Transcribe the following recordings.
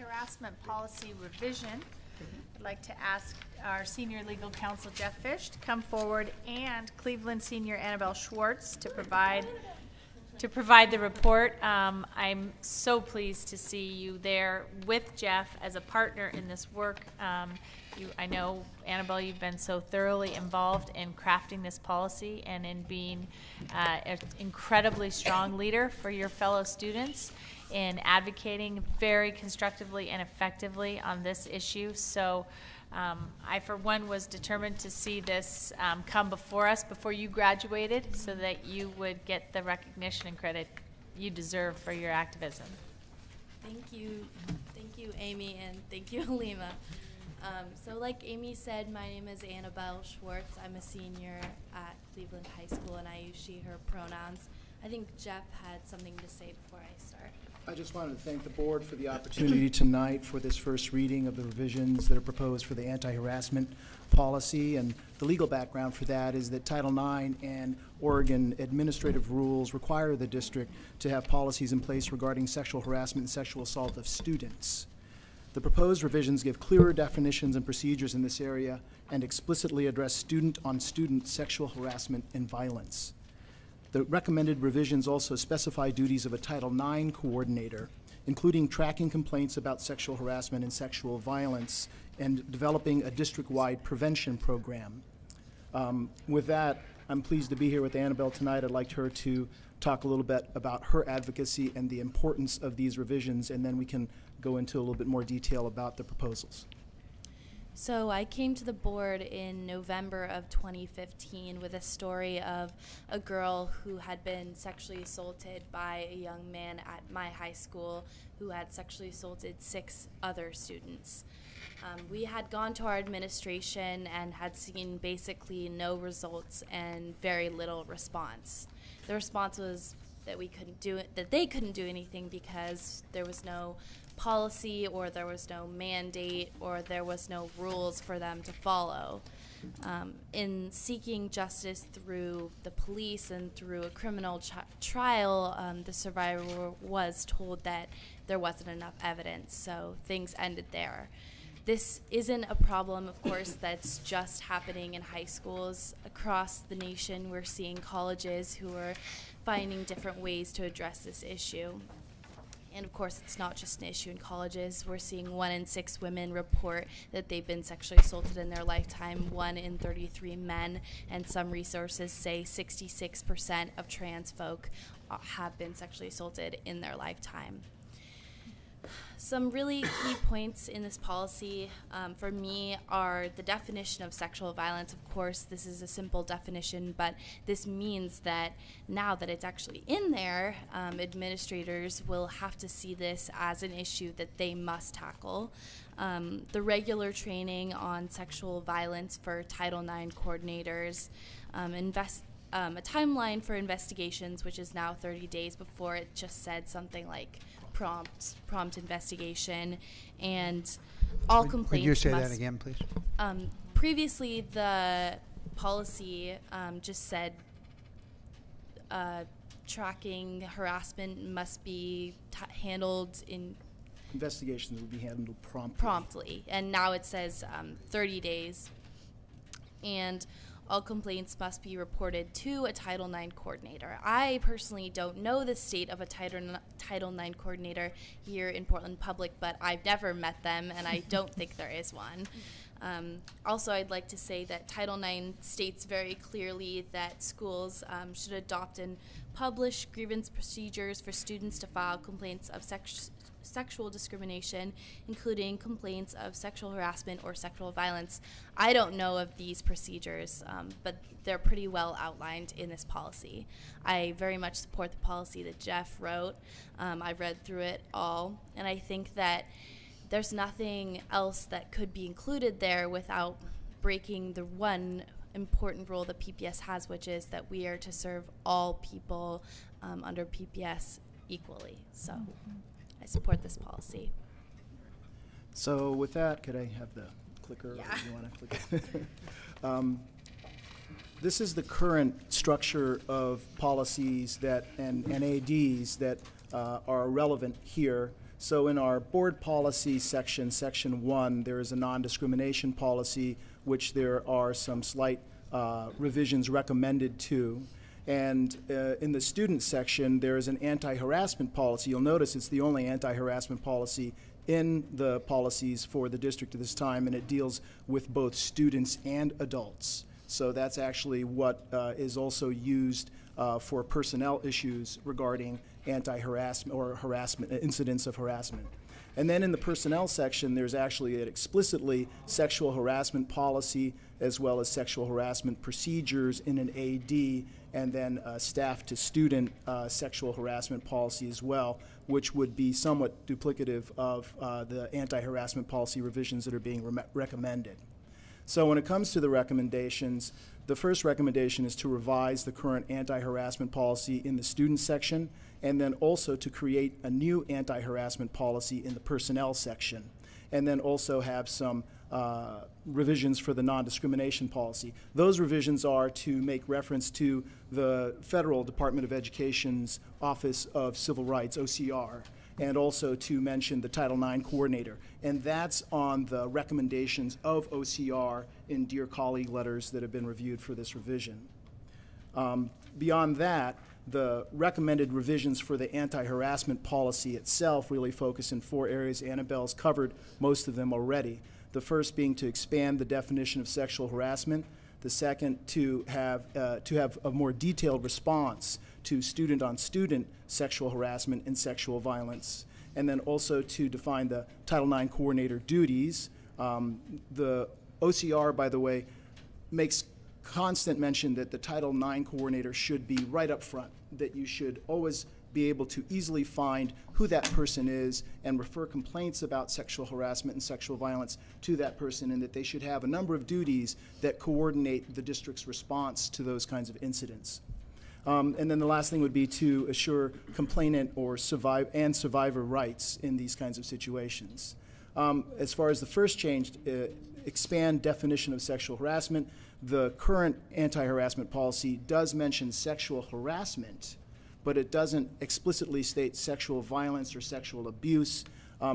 anti-harassment policy revision. I'd like to ask our senior legal counsel, Jeff Fish, to come forward, and Cleveland senior Annabelle Schwartz to provide the report. I'm so pleased to see you there with Jeff as a partner in this work. I know, Annabelle, you've been so thoroughly involved in crafting this policy and in being an incredibly strong leader for your fellow students in advocating very constructively and effectively on this issue. So I, for one, was determined to see this come before us before you graduated so that you would get the recognition and credit you deserve for your activism. Thank you, Amy, and thank you, Halima. So like Amy said, my name is Annabelle Schwartz. I'm a senior at Cleveland High School, and I use she, her pronouns. I think Jeff had something to say before I start. I just wanted to thank the board for the opportunity tonight for this first reading of the revisions that are proposed for the anti-harassment policy. And the legal background for that is that Title IX and Oregon administrative rules require the district to have policies in place regarding sexual harassment and sexual assault of students. The proposed revisions give clearer definitions and procedures in this area and explicitly address student-on-student sexual harassment and violence. The recommended revisions also specify duties of a Title IX coordinator, including tracking complaints about sexual harassment and sexual violence and developing a district-wide prevention program. With that, I'm pleased to be here with Annabelle tonight. I'd like her to talk a little bit about her advocacy and the importance of these revisions, and then we can go into a little bit more detail about the proposals. So I came to the board in November of 2015 with a story of a girl who had been sexually assaulted by a young man at my high school who had sexually assaulted 6 other students. We had gone to our administration and had seen basically no results and very little response. The response was that we couldn't do it, that they couldn't do anything because there was no policy, or there was no mandate, or there was no rules for them to follow. In seeking justice through the police and through a criminal trial, the survivor was told that there wasn't enough evidence, so things ended there. This isn't a problem, of course, that's just happening in high schools. Across the nation, we're seeing colleges who are finding different ways to address this issue. And of course, it's not just an issue in colleges. We're seeing 1 in 6 women report that they've been sexually assaulted in their lifetime, 1 in 33 men, and some resources say 66% of trans folk have been sexually assaulted in their lifetime. Some really key points in this policy for me are the definition of sexual violence. Of course, this is a simple definition, but this means that now that it's actually in there, administrators will have to see this as an issue that they must tackle. The regular training on sexual violence for Title IX coordinators, a timeline for investigations, which is now 30 days. Before it just said something like prompt investigation, and all complaints. Could you say that again, please? Previously, the policy just said tracking harassment must be handled in Investigations will be handled promptly, and now it says 30 days, and all complaints must be reported to a Title IX coordinator. I personally don't know the state of a Title IX coordinator here in Portland Public, but I've never met them, and I don't think there is one. Also, I'd like to say that Title IX states very clearly that schools should adopt and publish grievance procedures for students to file complaints of sexual discrimination, including complaints of sexual harassment or sexual violence. I don't know of these procedures, but they're pretty well outlined in this policy. I very much support the policy that Jeff wrote. I've read through it all, and I think that there's nothing else that could be included there without breaking the one important rule that PPS has, which is that we are to serve all people under PPS equally. So I support this policy. So with that, could I have the clicker? Yeah. Or do you want to click it? This is the current structure of policies that and ADs that are relevant here. So in our board policy section, section 1, there is a non-discrimination policy, which there are some slight revisions recommended to. And in the student section, there is an anti-harassment policy. You'll notice it's the only anti-harassment policy in the policies for the district at this time, and it deals with both students and adults. So that's actually what is also used for personnel issues regarding anti-harassment or harassment, incidents of harassment. And then in the personnel section, there's actually an explicitly sexual harassment policy as well as sexual harassment procedures in an AD, and then staff to student sexual harassment policy as well, which would be somewhat duplicative of the anti-harassment policy revisions that are being recommended. So when it comes to the recommendations, the first recommendation is to revise the current anti-harassment policy in the student section, and then also to create a new anti-harassment policy in the personnel section, and then also have some revisions for the non-discrimination policy. Those revisions are to make reference to the Federal Department of Education's Office of Civil Rights, OCR, and also to mention the Title IX coordinator. And that's on the recommendations of OCR in Dear Colleague letters that have been reviewed for this revision. Beyond that, the recommended revisions for the anti-harassment policy itself really focus in 4 areas. Annabelle's covered most of them already. The first being to expand the definition of sexual harassment. The second, to have a more detailed response to student-on-student sexual harassment and sexual violence. And then also to define the Title IX coordinator duties. The OCR, by the way, makes constant mention that the Title IX coordinator should be right up front, that you should always be able to easily find who that person is and refer complaints about sexual harassment and sexual violence to that person, and that they should have a number of duties that coordinate the district's response to those kinds of incidents. And then the last thing would be to assure complainant or survivor rights in these kinds of situations. As far as the first change, expand definition of sexual harassment, the current anti-harassment policy does mention sexual harassment, but it doesn't explicitly state sexual violence or sexual abuse.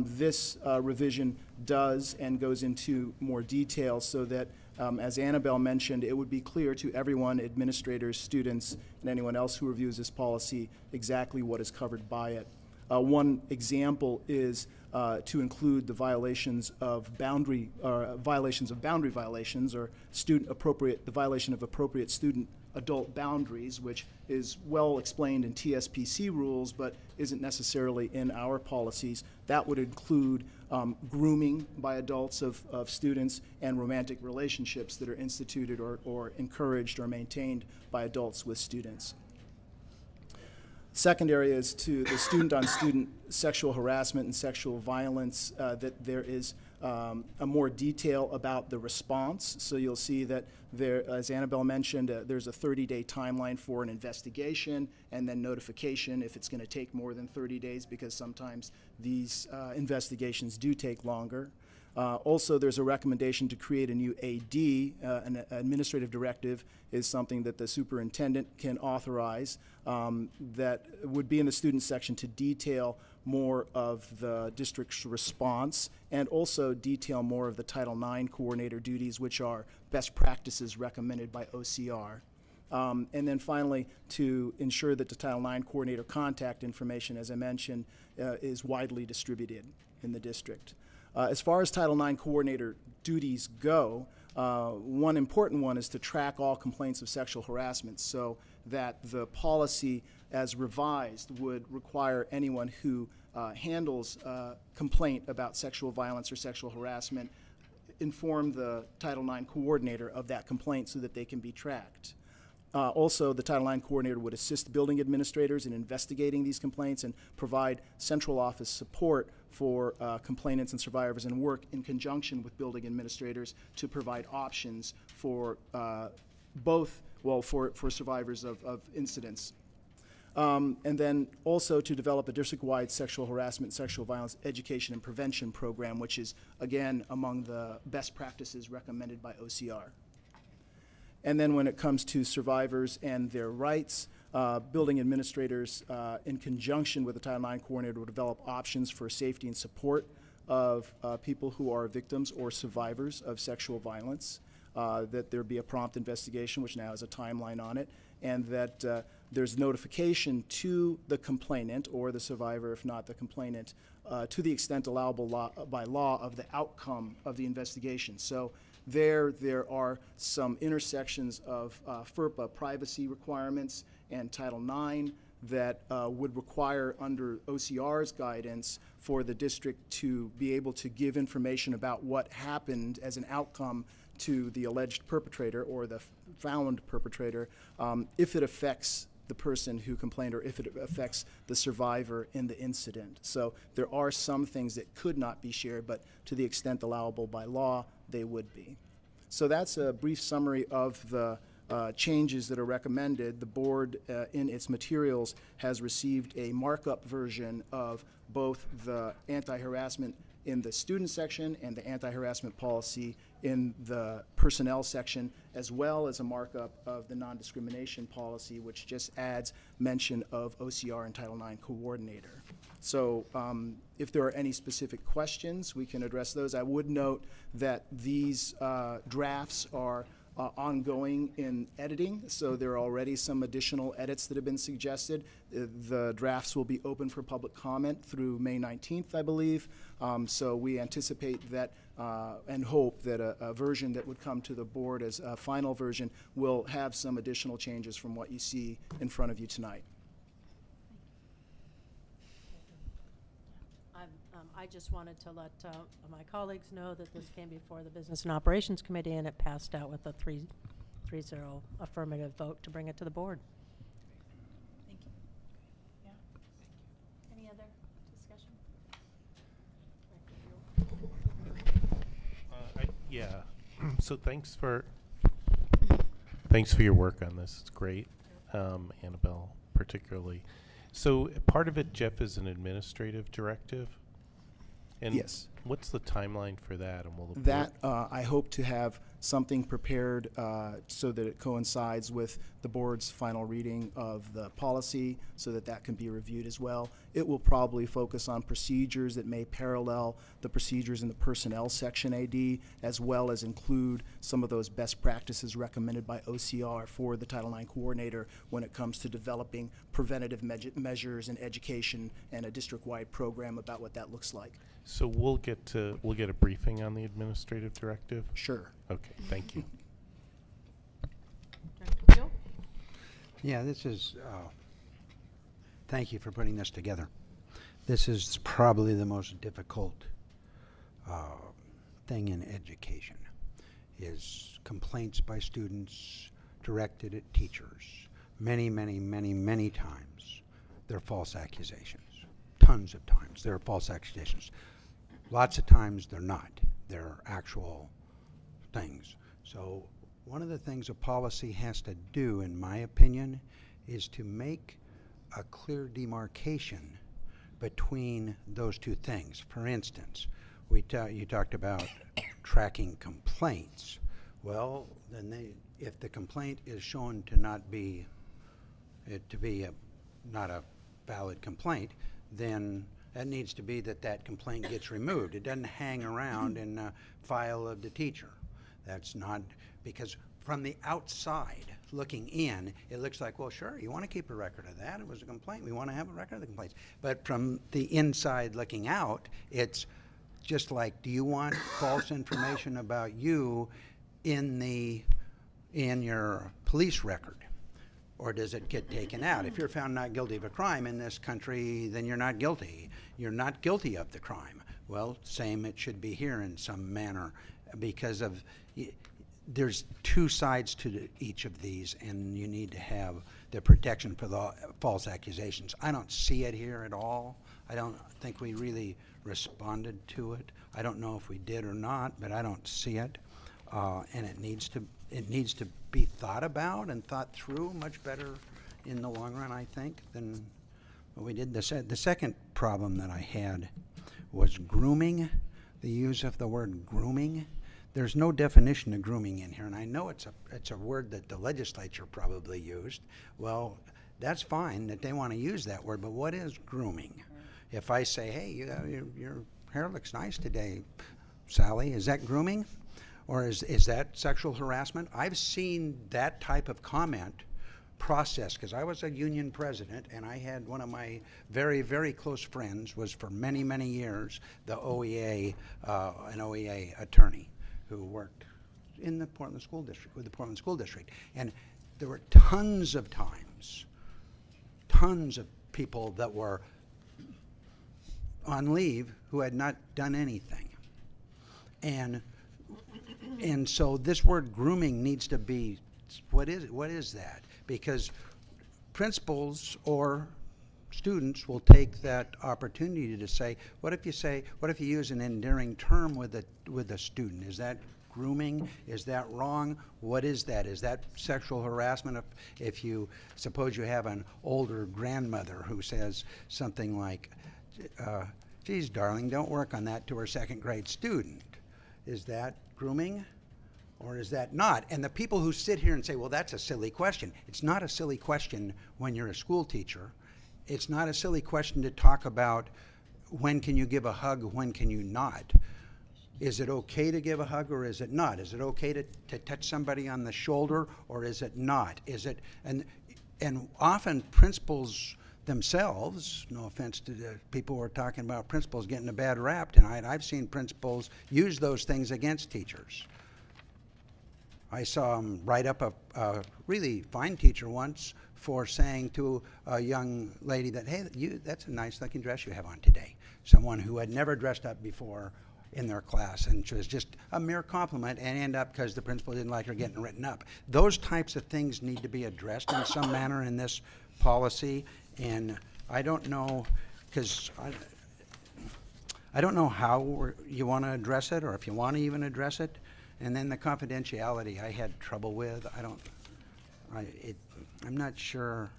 This revision does and goes into more detail so that, as Annabelle mentioned, it would be clear to everyone, administrators, students, and anyone else who reviews this policy, exactly what is covered by it. One example is to include the violations of boundary violations, or the violation of appropriate student-adult boundaries, which is well explained in TSPC rules, but isn't necessarily in our policies. That would include grooming by adults of students and romantic relationships that are instituted or encouraged or maintained by adults with students. Second area is to the student-on-student sexual harassment and sexual violence, that there is a more detail about the response. So you'll see that there, as Annabelle mentioned, there's a 30-day timeline for an investigation and then notification if it's going to take more than 30 days, because sometimes these investigations do take longer. Also, there's a recommendation to create a new AD. An administrative directive is something that the superintendent can authorize that would be in the student section to detail more of the district's response and also detail more of the Title IX coordinator duties, which are best practices recommended by OCR. And then finally, to ensure that the Title IX coordinator contact information, as I mentioned, is widely distributed in the district. As far as Title IX coordinator duties go, one important one is to track all complaints of sexual harassment, so that the policy as revised would require anyone who handles a complaint about sexual violence or sexual harassment inform the Title IX coordinator of that complaint so that they can be tracked. Also, the Title IX coordinator would assist building administrators in investigating these complaints and provide central office support for complainants and survivors, and work in conjunction with building administrators to provide options for for survivors of incidents. And then also to develop a district-wide sexual harassment, sexual violence education and prevention program, which is, again, among the best practices recommended by OCR. And then when it comes to survivors and their rights, building administrators, in conjunction with the Title IX coordinator, will develop options for safety and support of people who are victims or survivors of sexual violence, that there be a prompt investigation, which now has a timeline on it, and that there's notification to the complainant or the survivor, if not the complainant, to the extent allowable by law, of the outcome of the investigation. So there are some intersections of FERPA privacy requirements and Title IX that would require, under OCR's guidance, for the district to be able to give information about what happened as an outcome to the alleged perpetrator or the found perpetrator, if it affects the person who complained or if it affects the survivor in the incident. So there are some things that could not be shared, but to the extent allowable by law, they would be. So that's a brief summary of the changes that are recommended. The board, in its materials, has received a markup version of both the anti-harassment in the student section and the anti-harassment policy in the personnel section, as well as a markup of the non-discrimination policy, which just adds mention of OCR and Title IX coordinator. So if there are any specific questions, we can address those. I would note that these drafts are ongoing in editing, so there are already some additional edits that have been suggested. The drafts will be open for public comment through May 19th, I believe. So we anticipate that and hope that a version that would come to the board as a final version will have some additional changes from what you see in front of you tonight. I just wanted to let my colleagues know that this came before the Business and Operations Committee, and it passed out with a 3-0 affirmative vote to bring it to the board. Thank you. Yeah. Any other discussion? Yeah. So thanks for your work on this. It's great, Annabelle, particularly. So part of it, Jeff, is an administrative directive. And yes. What's the timeline for that? And will the that I hope to have something prepared so that it coincides with the board's final reading of the policy, so that that can be reviewed as well. It will probably focus on procedures that may parallel the procedures in the personnel section AD, as well as include some of those best practices recommended by OCR for the Title IX coordinator when it comes to developing preventative measures in education and a district-wide program about what that looks like. So we'll get a briefing on the administrative directive? Sure. Okay, thank you. Yeah, this is, thank you for putting this together. This is probably the most difficult thing in education, is complaints by students directed at teachers. Many, many, many, many times, they're false accusations. Tons of times, they're false accusations. Lots of times, they're not. They're actual things. So one of the things a policy has to do, in my opinion, is to make a clear demarcation between those two things. For instance, you talked about tracking complaints. Well, then if the complaint is shown to not be not a valid complaint, then that needs to be that complaint gets removed. It doesn't hang around in a file of the teacher. That's not, because from the outside looking in, it looks like, well, sure, you want to keep a record of that. It was a complaint. We want to have a record of the complaints. But from the inside looking out, it's just like, do you want false information about you in your police record? Or does it get taken out? If you're found not guilty of a crime in this country, then you're not guilty. You're not guilty of the crime. Well, same it should be here in some manner, because there's two sides to each of these, and you need to have the protection for the false accusations. I don't see it here at all. I don't think we really responded to it. I don't know if we did or not, but I don't see it. And it needs to be thought about and thought through much better in the long run, I think, than what we did. The second problem that I had was grooming, the use of the word grooming. There's no definition of grooming in here, and I know it's a word that the legislature probably used. Well, That's fine that they want to use that word, but what is grooming? If I say, hey, your hair looks nice today, Sally, is that grooming? Or is that sexual harassment? I've seen that type of comment processed, because I was a union president, and I had one of my very, very close friends was for many, many years the OEA, an OEA attorney who worked in the Portland School District, with the Portland School District. And there were tons of times, tons of people that were on leave who had not done anything. And so this word grooming needs to be, what is that? Because principals or students will take that opportunity to say, what if you use an endearing term with a student? Is that grooming? Is that wrong? What is that? Is that sexual harassment? If you suppose you have an older grandmother who says something like, geez, darling, don't work on that to her second grade student. Is that grooming or is that not? And the people who sit here and say, well, that's a silly question. It's not a silly question when you're a school teacher. It's not a silly question to talk about when can you give a hug, when can you not. Is it okay to give a hug or is it not? Is it okay to touch somebody on the shoulder or is it not? Is it, and often principals themselves, no offense to the people who are talking about principals getting a bad rap tonight, I've seen principals use those things against teachers. I saw them write up a really fine teacher once for saying to a young lady that, hey, that's a nice looking dress you have on today. Someone who had never dressed up before in their class, and it was just a mere compliment, and end up because the principal didn't like her getting written up. Those types of things need to be addressed in some manner in this policy, and I don't know, because I don't know how you want to address it, or if you want to even address it. And then the confidentiality I had trouble with. I'm not sure.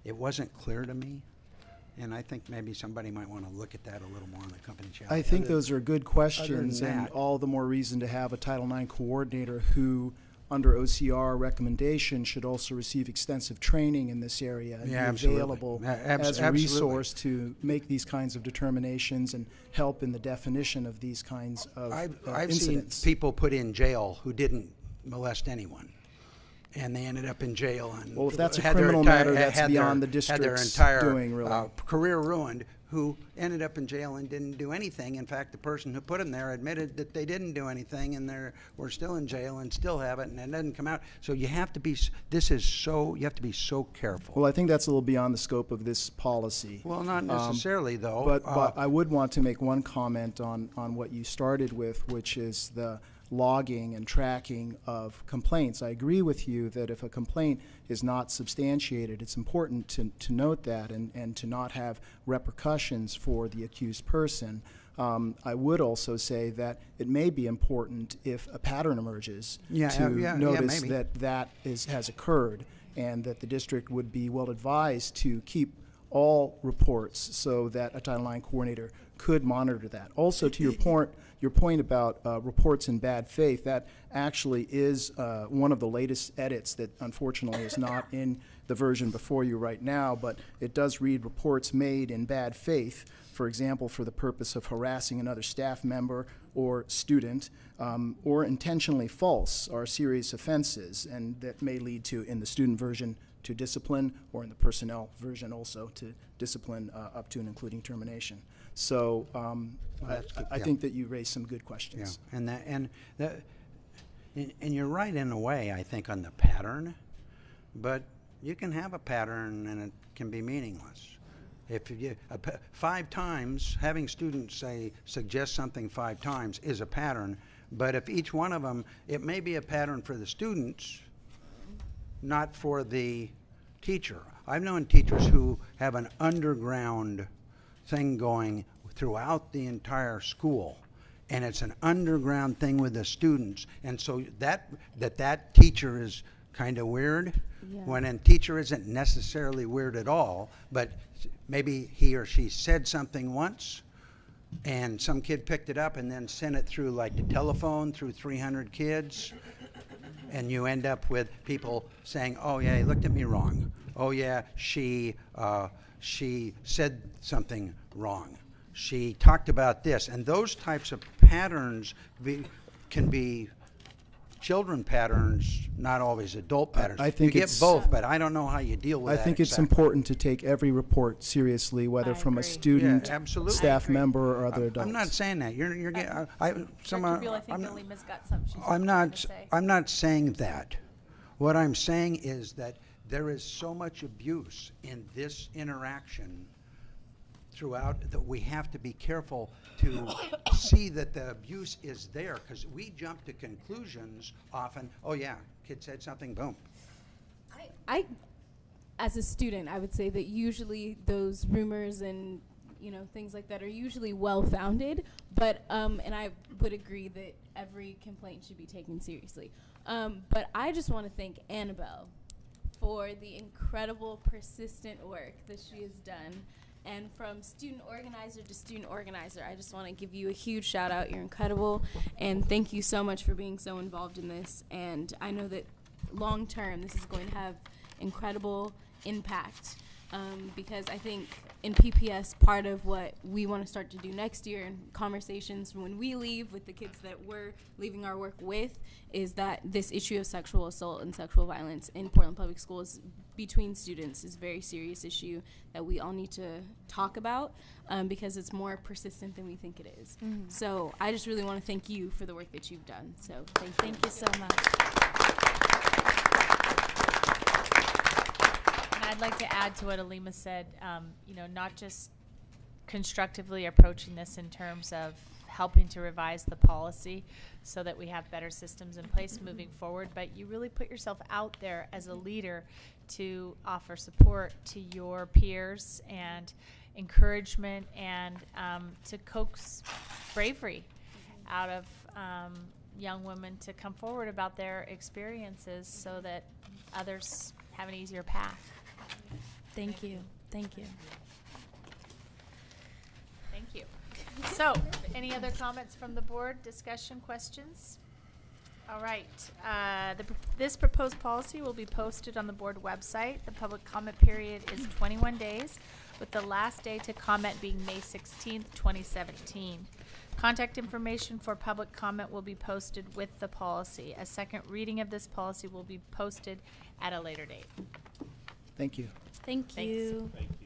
It wasn't clear to me. And I think maybe somebody might want to look at that a little more on the confidentiality. I think those are good questions, and all the more reason to have a Title IX coordinator who, under OCR recommendation, should also receive extensive training in this area and be available as a resource to make these kinds of determinations and help in the definition of these kinds of I've incidents. seen people put in jail who didn't molest anyone, and they ended up in jail. And well, if that's a criminal matter, that's beyond the district's doing, really. Career ruined, who ended up in jail and didn't do anything. In fact, the person who put them there admitted that they didn't do anything, and we're still in jail and still have it, and it doesn't come out. So you have to be, you have to be so careful. Well, I think that's a little beyond the scope of this policy. Well, not necessarily, though. But I would want to make one comment on what you started with, which is the logging and tracking of complaints. I agree with you that if a complaint is not substantiated, it's important to note that and to not have repercussions for the accused person. I would also say that it may be important if a pattern emerges to notice that has occurred, and that the district would be well advised to keep all reports so that a Title IX coordinator could monitor that. Also, to your point about reports in bad faith, that actually is one of the latest edits that unfortunately is not in the version before you right now, but it does read reports made in bad faith, for example, for the purpose of harassing another staff member or student, or intentionally false are serious offenses, and that may lead to, in the student version, to discipline, or in the personnel version also to discipline up to and including termination. So I think that you raised some good questions. Yeah, and you're right in a way, I think, on the pattern, but you can have a pattern and it can be meaningless. If you 5 times, having students suggest something 5 times is a pattern, but if each one of them, it may be a pattern for the students, not for the teacher. I've known teachers who have an underground thing going throughout the entire school, and it's an underground thing with the students, and so that teacher is kind of weird, when a teacher isn't necessarily weird at all, but maybe he or she said something once, and some kid picked it up and then sent it through like the telephone through 300 kids, and you end up with people saying, oh yeah, he looked at me wrong, oh yeah, she said something wrong. She talked about this, and those types of patterns can be children patterns, not always adult patterns. I think you get it's- both, but I don't know how you deal with I that. think it's exactly. important to take every report seriously, whether I from a agree. student, Yeah, absolutely. staff I agree. member, or other adults. I'm not saying that. You're getting. Dr. Beal, I think Alima's got something she's I'm trying not. to say. I'm not saying that. What I'm saying is that there is so much abuse in this interaction throughout that we have to be careful to see that the abuse is there, because we jump to conclusions often. Oh yeah, kid said something. Boom. I, as a student, I would say that usually those rumors and things like that are usually well-founded, but and I would agree that every complaint should be taken seriously. But I just want to thank Annabelle for the incredible, persistent work that she has done. And from student organizer to student organizer, I just want to give you a huge shout out. You're incredible, and thank you so much for being so involved in this. And I know that long term, this is going to have incredible impact, because I think in PPS, part of what we want to start to do next year in conversations when we leave with the kids that we're leaving our work with is that this issue of sexual assault and sexual violence in Portland Public Schools between students is a very serious issue that we all need to talk about, because it's more persistent than we think it is. So I just really want to thank you for the work that you've done. So thank you so much. I'd like to add to what Alima said, not just constructively approaching this in terms of helping to revise the policy so that we have better systems in place moving forward, but you really put yourself out there as a leader to offer support to your peers and encouragement and to coax bravery out of young women to come forward about their experiences so that others have an easier path. Thank you. Thank you. Thank you. So, any other comments from the board? Discussion, questions? All right. This proposed policy will be posted on the board website. The public comment period is 21 days, with the last day to comment being May 16th, 2017. Contact information for public comment will be posted with the policy. A second reading of this policy will be posted at a later date. Thank you. Thank Thanks. you. Thank you.